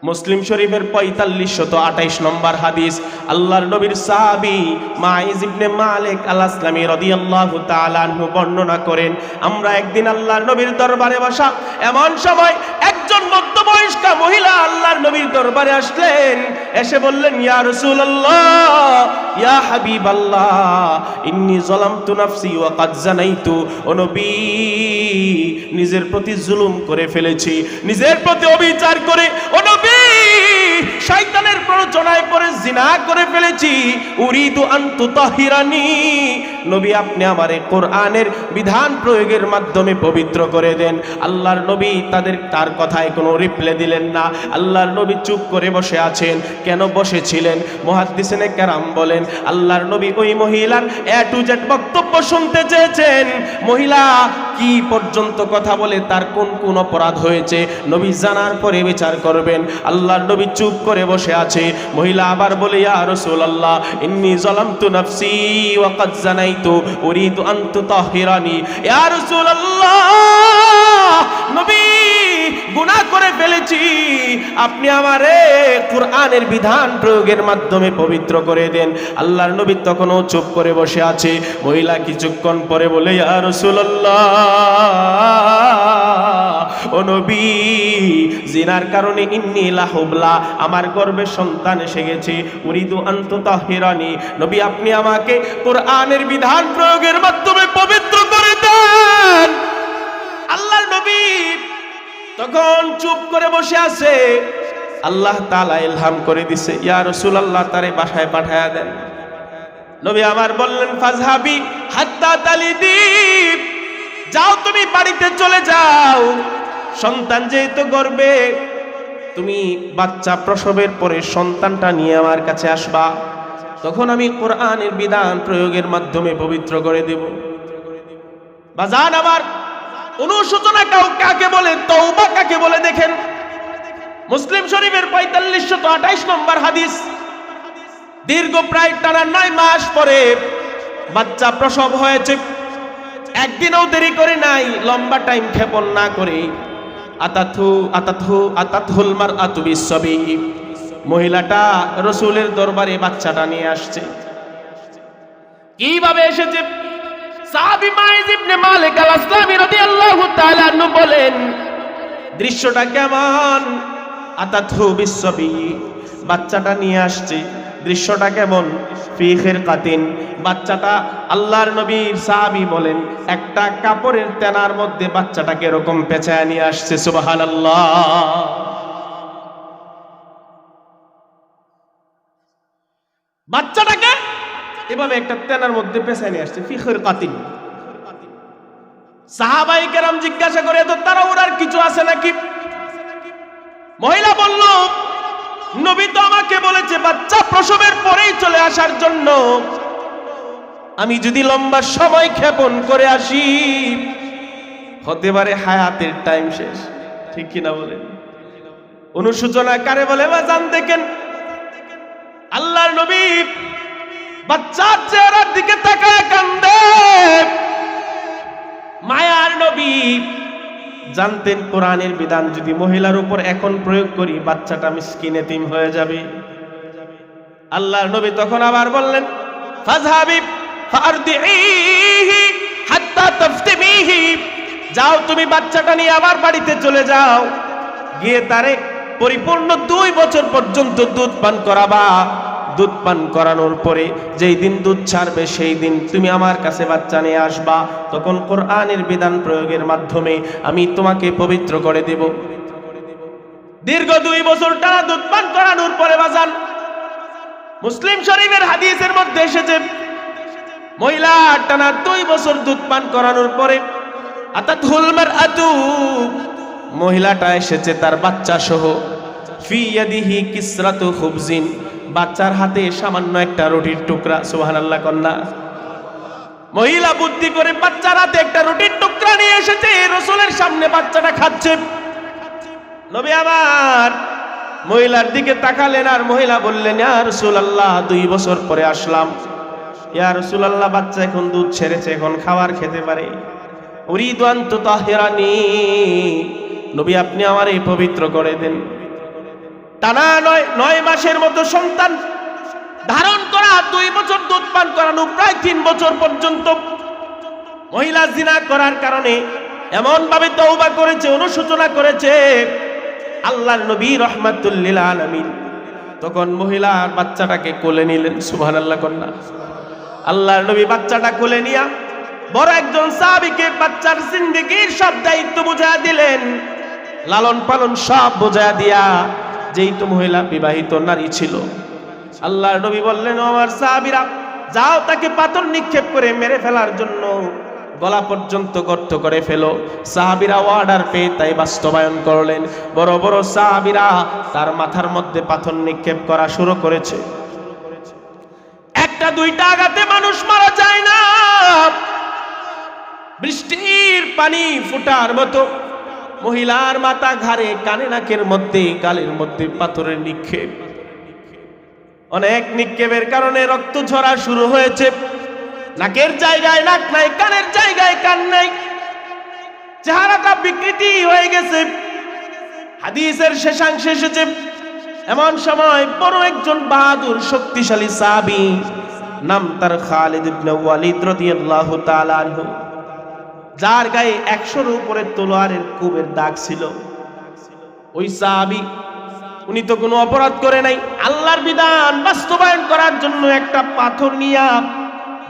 মুসলিম শরীফের 4528 নম্বর হাদিস। আল্লাহর নবীর সাহাবী মাইজ ইবনে মালিক আল আসলামী রাদিয়াল্লাহু তাআলা আনহু বর্ণনা করেন, আমরা একদিন আল্লাহর নবীর দরবারে বসা, এমন সময় একজন মধ্যবয়স্কা মহিলা আল্লাহর নবীর দরবারে আসলেন। এসে বললেন, ইয়া রাসূলুল্লাহ, ইয়া হাবিবাল্লাহ, ইন্নী যালামতু নাফসি ওয়া ক্বাদ জানাইতু। ও নবী, নিজের প্রতি জুলুম করে ফেলেছি, নিজের প্রতি অবিচার করে, ও নবী, শয়তানের প্ররোচনায় পড়ে জিনা করে ফেলেছি। উরিদু আন তুতাহিরানি, নবী আপনি আমারে কোরআনের বিধান প্রয়োগের মাধ্যমে পবিত্র করে দেন। আল্লাহর নবী তার কথায় কোনো রিপ্লাই দিলেন না। আল্লাহর নবী চুপ করে বসে আছেন। কেন বসেছিলেন? মুহাদ্দিসিনে কেরাম বলেন, আল্লাহর নবী ওই মহিলার এ টু জেড বক্তব্য শুনতে চেয়েছেন। মহিলা কি পর্যন্ত কথা বলে, তার কোন কোন অপরাধ হয়েছে, নবী জানার পরে বিচার করবেন। আল্লাহর নবী চুপ করে বসে আছে। মহিলা আবার বলে, ইয়া রাসূলুল্লাহ, ইন্নী যালামতু নাফসি ওয়া ক্বাদ জানাইতু উরিদু আন তুতাহিরানি। ইয়া রাসূলুল্লাহ, নবী, গুনাহ করে ফেলেছি, আপনি আমারে কোরআনের বিধান প্রয়োগের মাধ্যমে পবিত্র করে দেন। আল্লাহর নবী তখনও চুপ করে বসে আছে। মহিলা কিছুক্ষণ পরে বলে, ইয়া রাসূলুল্লাহ, ও নবী, জিনার কারণে ইন্নী লাহুবলা, আমার গর্ভে সন্তান এসে গেছে। উরিদু আন তুতাহিরানি, নবী আপনি আমাকে কোরআনের বিধান প্রয়োগের মাধ্যমে পবিত্র করে দেন। আল্লাহর নবী তখন চুপ করে বসে আছে। আল্লাহ তাআলা ইলহাম করে দিছে, ইয়া রাসূলুল্লাহ, তারে বাসায় পাঠায়া দেন। নবী আমার বললেন, ফাজহাবি হাত্তা তালিদি, যাও তুমি বাড়িতে চলে যাও, সন্তান যেহেতু গর্ভে, তুমি বাচ্চা প্রসবের পরে সন্তানটা নিয়ে আমার কাছে আসবা, তখন আমি কোরআনের বিধান প্রয়োগের মাধ্যমে পবিত্র করে দেব। বাজান আমার, অনুশোচনা কাকে বলে, তওবা কাকে বলে দেখেন। মুসলিম শরীফের 4528 নম্বর হাদিস। দীর্ঘ প্রায় টানা 9 মাস পরে বাচ্চা প্রসব হয়েছে। একদিনও দেরি করে নাই, লম্বা টাইম ক্ষেপণ না করে আতাতহুল মারআতু বিসসাবি, মহিলাটা রাসূলের দরবারে বাচ্চাটা নিয়ে আসছে। কিভাবে এসেছে? সাহাবী মাইজ ইবনে মালিক আল আসলামী রাদিয়াল্লাহু তাআলা আনহু বলেন, দৃশ্যটা কেমন? আতাতহু বিসসাবি, বাচ্চাটা নিয়ে আসছে। দৃশ্যটা কেমন? ফি খিরকাতিন, বাচ্চাটা, আল্লাহর নবীর সাহাবী বলেন, একটা কাপড়ের তেনার মধ্যে বাচ্চাটাকে এরকম পেঁচায় নিয়ে আসছে। সুবহানাল্লাহ। বাচ্চাটাকে এভাবে একটা তেনার মধ্যে পেঁচায় নিয়ে আসছে, ফি খিরকাতিন। সাহাবায়ে কেরাম জিজ্ঞাসা করে, তো তারা ওর কিছু আছে নাকি? মহিলা বলল, নবী তো আমাকে বলেছে বাচ্চা প্রসবের পরেই চলে আসার জন্য। আমি যদি লম্বা সময় ক্ষেপণ করে আসি, হতে পারে হায়াতের টাইম শেষ। ঠিক কিনা বলেন? অনুশোচনা কারে বলে? বাজান দেখেন, আল্লাহর নবী বাচ্চার চেহারার দিকে তাকায় কান্দে। মায়ার নবী জানতেন কোরআনের বিধান যদি মহিলার উপর এখন প্রয়োগ করি, বাচ্চাটা মিসকিন এতিম হয়ে যাবে। আল্লাহর নবী তখন আবার বললেন, ফাযহাবি ফারদিহি হাত্তা তাফতিমিহি, যাও তুমি বাচ্চাটা নিয়ে আবার বাড়িতে চলে যাও, গিয়ে তারে পরিপূর্ণ 2 বছর পর্যন্ত দুধ পান করাবা। দুধ পান করানোর পরে যেই দিন দুধ ছাড়বে, সেই দিন তুমি আমার কাছে বাচ্চা নিয়ে আসবা। তখন কোরআনের বিধান প্রয়োগের মাধ্যমে আমি তোমাকে পবিত্র করে দেব। দীর্ঘ 2 বছর টানা দুধ পান করানোর পরে বাজান, মুসলিম শরীফের হাদিসের মধ্যে এসেছে, মহিলা টানা 2 বছর দুধ পান করানোর পরে আতাতহুল মারআতু, মহিলাটা এসেছে তার বাচ্চা সহ। ফি ইয়াদিহি কিসরাতু খুবজিন, বাচ্চার হাতে সামান্য একটা রুটির টুকরা। সুবহানাল্লাহ কন্যা। মহিলা বুদ্ধি করে বাচ্চার হাতে একটা রুটির টুকরা নিয়ে এসেছে, রাসূলের সামনে বাচ্চাটা খাচ্ছে। নবী আমার মহিলার দিকে তাকালেন, আর মহিলা বললেন, ইয়া রাসূলুল্লাহ, 2 বছর পরে আসলাম। ইয়া রাসূলুল্লাহ, বাচ্চা এখন দুধ ছেড়েছে, এখন খাবার খেতে পারে। উরিদু আন তুতাহিরানি, নবী আপনি আমারে পবিত্র করে দেন। টানা 9 মাসের মতো সন্তান ধারণ করা, 2 বছর দুধ পান করানো, প্রায় 3 বছর পর্যন্ত মহিলা জিনা করার কারণে এমন ভাবে তওবা করেছে, অনুশোচনা করেছে। আল্লাহর নবী রাহমাতুল লিল আলামিন তখন মহিলার বাচ্চাটাকে কোলে নিলেন। সুবহানাল্লাহ কন্যা। আল্লাহর নবী বাচ্চাটা কোলে নিয়া বড় একজন সাহাবীকে বাচ্চার জিন্দেগীর সব দায়িত্ব বুঝায়া দিলেন, লালন পালন সব বুঝায়া দিয়া, যেই তো মহিলা বিবাহিত নারী ছিল। আল্লাহর নবী বললেন, আমার সাহাবীরা যাও তাকে পাথর নিক্ষেপ করে মেরে ফেলার জন্য গলা পর্যন্ত গর্ত করে ফেলো। সাহাবীরা অর্ডার পেয়ে তাই বাস্তবায়ন করলেন। বড় বড় সাহাবীরা তার মাথার মধ্যে পাথর নিক্ষেপ করা শুরু করেছে। একটা দুইটা আঘাতে মানুষ মারা যায় না, বৃষ্টির পানি ফুটার মতো মহিলার মাথা, ঘাড়ে, কানে, নাকের মধ্যে, গালের মধ্যে পাথরের নিক্ষেপ। অনেক নিক্ষেপের কারণে রক্ত ঝরা শুরু হয়েছে। নাকের জায়গায় নাক নাই, কানের জায়গায় কান নাই, চেহারাটা বিকৃতি হয়ে গেছে। হাদিসের শেষাংশে এসেছে, এমন সময় বড় একজন বাহাদুর শক্তিশালী সাহাবী, নাম তার খালিদ ইবনে ওয়ালিদ রাদিয়াল্লাহু তাআলা আনহু, যার গায়ে 100-এর উপরে তলোয়ারের কোবের দাগ ছিল। ওই সাহাবী, উনি তো কোনো অপরাধ করে নাই, আল্লাহর বিধান বাস্তবায়ন করার জন্য একটা পাথর নিয়া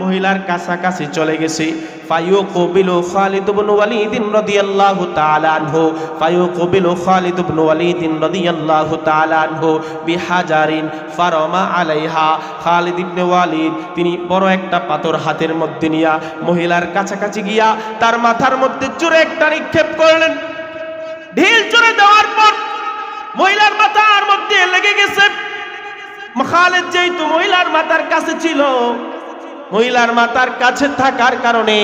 মহিলার কাছাকাছি চলে গেছে। ফায়ুকবিলু খালিদ ইবনে ওয়ালিদ রাদিয়াল্লাহু তাআলা আনহু, ফায়ুকবিলু খালিদ ইবনে ওয়ালিদ রাদিয়াল্লাহু তাআলা আনহু বিহাজারিন ফারামা আলাইহা। খালিদ ইবনে ওয়ালিদ তিনি বড় একটা পাথর হাতের মধ্যে নিয়া মহিলার কাছাকাছি গিয়া তার মাথার মধ্যে জোরে একটা নিক্ষেপ করলেন। ঢিল জোরে দেওয়ার পর মহিলার মাথার মধ্যে লেগে গেছে। খালিদ যেহেতু মহিলার মাথার কাছে ছিল, মহিলার মাথার কাছে থাকার কারণে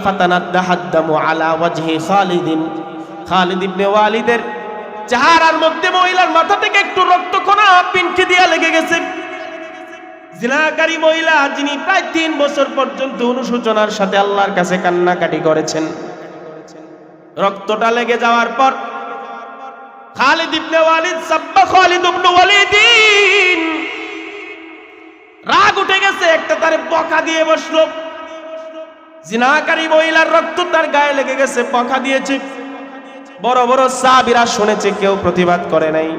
ফাতানাদ্দাহাদ্দামু আলা ওয়াজহি খালিদিন, খালিদ ইবনে ওয়ালিদের চেহারার মধ্যে মহিলার মাথা থেকে একটু রক্তকণা পিনকে দিয়া লেগে গেছে। জিনাকারী মহিলা, যিনি প্রায় 3 বছর পর্যন্ত অনুশোচনার সাথে আল্লাহর কাছে কান্নাকাটি করেছেন, রক্তটা লেগে যাওয়ার পর খালিদ ইবনে ওয়ালিদ সাব্বা খালিদ ইবনে ওয়ালিদিন, রাগ উঠে গেছে, একটা তারে বকা দিয়ে বসলো। জিনাকারী মহিলার রক্ত তার গায়ে লেগে গেছে, বকা দিয়েছে। বড় বড় সাহাবীরা শুনেছে, কেউ প্রতিবাদ করে নাই।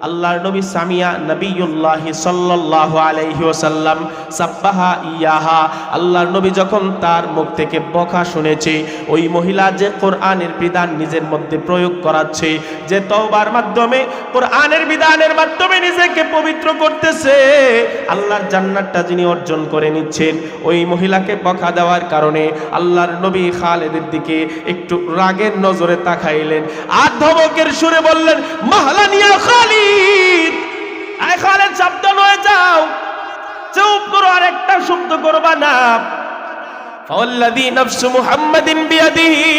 আল্লাহর নবী সামিয়া নবিয়ুল্লাহ সাল্লাল্লাহু আলাইহি ওয়াসাল্লাম সাব্বাহা ইয়াহা, আল্লাহর নবী যখন তার মুখ থেকে বকা শুনেছে, ওই মহিলা যে কোরআনের বিধান নিজের মধ্যে প্রয়োগ করাচ্ছে, যে তওবার মাধ্যমে কোরআনের বিধানের মাধ্যমে নিজেকে পবিত্র করতেছে, আল্লাহর জান্নাতটা যিনি অর্জন করে নিচ্ছেন, ওই মহিলাকে বকা দেওয়ার কারণে আল্লাহর নবী খালিদের দিকে একটু রাগের নজরে তাকাইলেন, আর ধমকের সুরে বললেন, মাহলান ইয়া খালিদ, আয় খালিদ সাবধান হয়ে যাও, চুপ করো, আর একটা শব্দ করবা না। ফাওয়াল্লাযী নাফসু মুহাম্মাদিন বিয়াদিহি,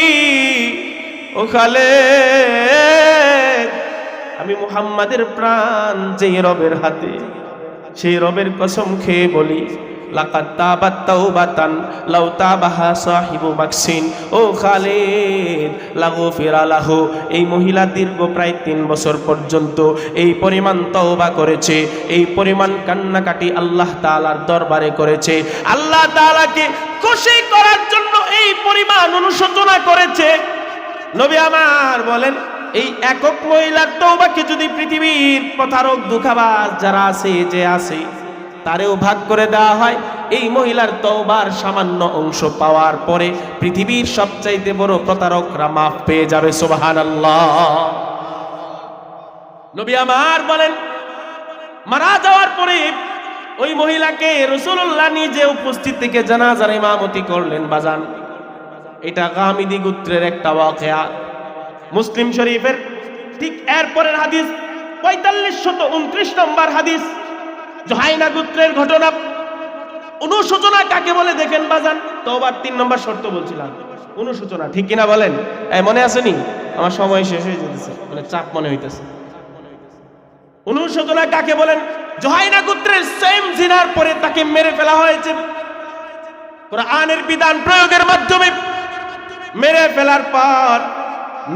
ও খালিদ, আমি মুহাম্মাদের প্রাণ যেই রবের হাতে, সেই রবের কসম খেয়ে বলি, লাকাদ তাবাত তাওবাতান লাউ তাবাহা সাহিবু মাকসিন, ও খালিদ লাগুফিরা লাহু। এই মহিলা দীর্ঘ প্রায় 3 বছর পর্যন্ত এই পরিমাণ তওবা করেছে, এই পরিমাণ কান্নাকাটি আল্লাহ তাআলার দরবারে করেছে, আল্লাহ তাআলাকে খুশি করার জন্য এই পরিমাণ অনুশোচনা করেছে। নবী আমার বলেন, এই একক মহিলার তওবাকে যদি পৃথিবীর প্রতারক দুঃখাবাজ যারা আছে, যে আছে, তারেও ভাগ করে দেওয়া হয়, এই মহিলার তওবার সামান্য অংশ পাওয়ার পরে পৃথিবীর সবচাইতে বড় প্রতারকরা মাফ পেয়ে যাবে। সুবহানাল্লাহ। নবী আমার বলেন, মারা যাওয়ার পরে ওই মহিলাকে রাসূলুল্লাহ নিজে উপস্থিত থেকে জানাজার ইমামতি করলেন। বাজান, এটা গামিদি গোত্রের একটা ওয়াকিয়া, মুসলিম শরীফের ঠিক এরপরের হাদিস 4529 নম্বর হাদিস, জুহাইনা গোত্রের ঘটনা। অনুশোচনা কাকে বলে দেখেন বাজান, তওবার 3 নম্বর শর্ত বলছিলাম, অনুশোচনা, ঠিক কিনা বলেন? মনে আসেনি? আমার সময় শেষ হয়ে যেতেছে, মানে চাপ মনে হইতেছে। অনুশোচনা কাকে বলেন? জুহাইনা গোত্রের সেম জিনার পরে তাকে মেরে ফেলা হয়েছে কোরআনের বিধান প্রয়োগের মাধ্যমে। মেরে ফেলার পর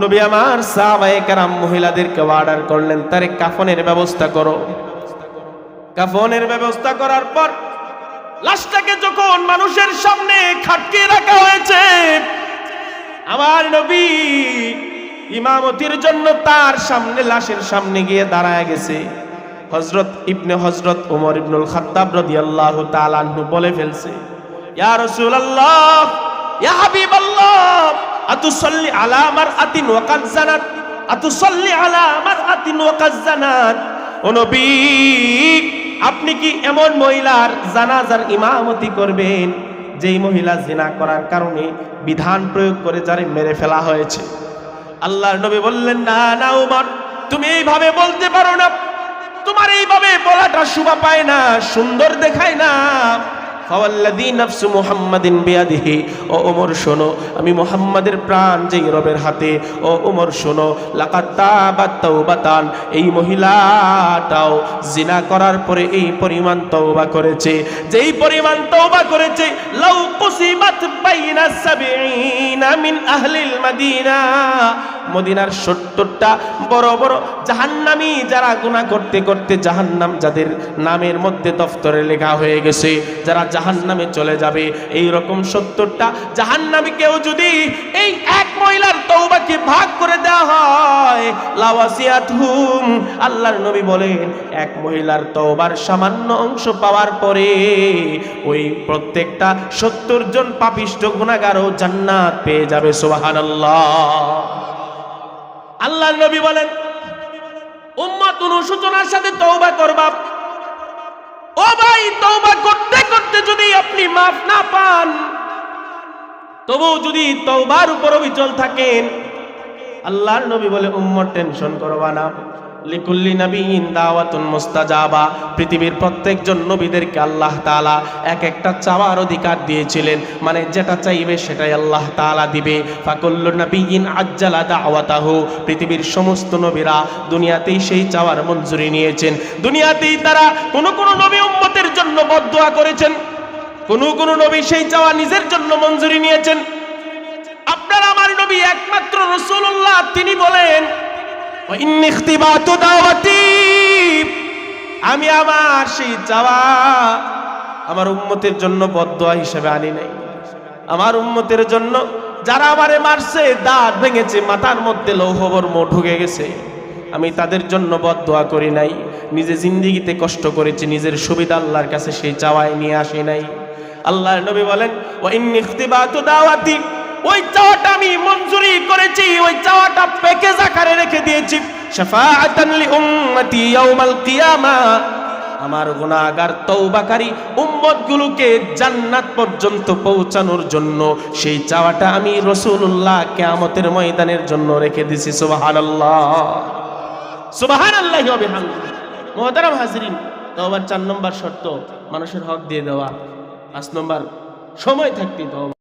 নবী আমার সাহাবায়ে কেরাম মহিলাদেরকে অর্ডার করলেন, তারে কাফনের ব্যবস্থা করো। কাফনের ব্যবস্থা করার পর লাশটাকে যখন মানুষের সামনে খাটকে রাখা হয়েছে, আমার নবী ইমামতির জন্য তার সামনে লাশের সামনে গিয়ে দাঁড়ায় গেছে। হযরত ওমর ইবনুল খাত্তাব রাদিয়াল্লাহু তাআলা আনহু বলে ফেলছে, ইয়া রাসূলুল্লাহ, ইয়া হাবিবাল্লাহ, আতুসাল্লি আলা মারআতিন ওয়া কাদ জানাত, আতুসাল্লি আলা মারআতিন ওয়া কাদ জানাত। ও নবী, আপনি কি এমন মহিলার জানাজার ইমামতি করবেন যেই মহিলা জিনা করার কারণে বিধান প্রয়োগ করে যারে মেরে ফেলা হয়েছে? আল্লাহর নবী বললেন, না না ওমর, তুমি এইভাবে বলতে পারো না, তোমার এইভাবে বলাটা শোভা পায় না, সুন্দর দেখায় না। ফাওয়াল্লাযী নাফসু মুহাম্মাদিন বিয়াদিহি, ও ওমর শোনো, আমি মুহাম্মাদের প্রাণ যেই রবের হাতে, ও ওমর শোনো, লাকাদ তাবাত তাওবাতান, এই মহিলাটাও জিনা করার পরে এই পরিমাণ তওবা করেছে, যেই পরিমাণ তওবা করেছে, লাউ কুসিমাত বাইনা সাবঈনা মিন আহলিল মাদিনা, মদিনার 70টা বড় বড় জাহান্নামী যারা গুনাহ করতে করতে জাহান্নাম যাদের নামের মধ্যে দফতরে লেখা হয়ে গেছে, যারা জাহান্নামে চলে যাবে, এই রকম 70টা জাহান্নামীকেও যদি এই এক মহিলার তওবাকে ভাগ করে দেওয়া হয়, লাওয়াসিয়াতহুম, আল্লাহর নবী বলেন, এক মহিলার তওবার সামান্য অংশ পাওয়ার পরে ওই প্রত্যেকটা 70 জন পাপিষ্ঠ গুনাহগারও জান্নাত পেয়ে যাবে। সুবহানাল্লাহ। আল্লাহর নবী বলেন, উম্মত অনুশোচনার সাথে তওবা করবা। ও ভাই, তওবা করতে করতে যদি আপনি মাফ না পান, তবু যদি তওবার উপর অবিচল থাকেন, আল্লাহর নবী বলে, উম্মত টেনশন করবা না, লিকুল্লি নাবিয়িন দাওয়াতুন মুস্তাজাবা, পৃথিবীর প্রত্যেকজন নবীদেরকে আল্লাহ তাআলা এক একটা চাওয়ার অধিকার দিয়েছিলেন, মানে যেটা চাইবে সেটাই আল্লাহ তাআলা দিবে। ফাকুল্লু নাবিয়িন আজ্জালা দাওয়াতাহু, পৃথিবীর সমস্ত নবীরা দুনিয়াতেই সেই চাওয়ার মঞ্জুরি নিয়েছেন। দুনিয়াতেই তারা কোন কোন নবী উম্মতের জন্য বদদুয়া করেছেন, কোন কোন নবী সেই চাওয়া নিজের জন্য মঞ্জুরি নিয়েছেন। আপনার আমার নবী একমাত্র রাসূলুল্লাহ, তিনি বলেন, আমি আমার সেই চাওয়া আমার উম্মতের জন্য বদদুয়া হিসেবে আনি নাই। আমার উম্মতের জন্য যারা আমারে মারছে, দাঁত ভেঙেছে, মাথার মধ্যে লৌহবর্ম ঢুকে গেছে, আমি তাদের জন্য বদদুয়া করি নাই। নিজে জিন্দেগিতে কষ্ট করেছি, নিজের সুবিধা আল্লাহর কাছে সেই চাওয়ায় নিয়ে আসি নাই। আল্লাহর নবী বলেন, ওয়া ইন্নী ইখতিবাতু দাওয়াতি, ওই চাওয়াটা আমি মঞ্জুরি করেছি, ওই চাওয়াটা প্যাকেজ আকারে রেখে দিয়েছি। শাফাআতান লি উম্মতি ইয়াউমাল কিয়ামা, আমার গুনাহগার তওবাকারী উম্মতগুলোকে জান্নাত পর্যন্ত পৌঁছানোর জন্য সেই চাওয়াটা আমি রাসূলুল্লাহ কিয়ামতের ময়দানের জন্য রেখে দিয়েছি। সুবহানাল্লাহ, সুবহানাল্লাহি ওয়া বিহামদিহি। মুহতারাম হাজিরিন, তওবার 4 নম্বর শর্ত মানুষের হক দিয়ে দেওয়া, 5 নম্বর সময় থাকতে তওবা।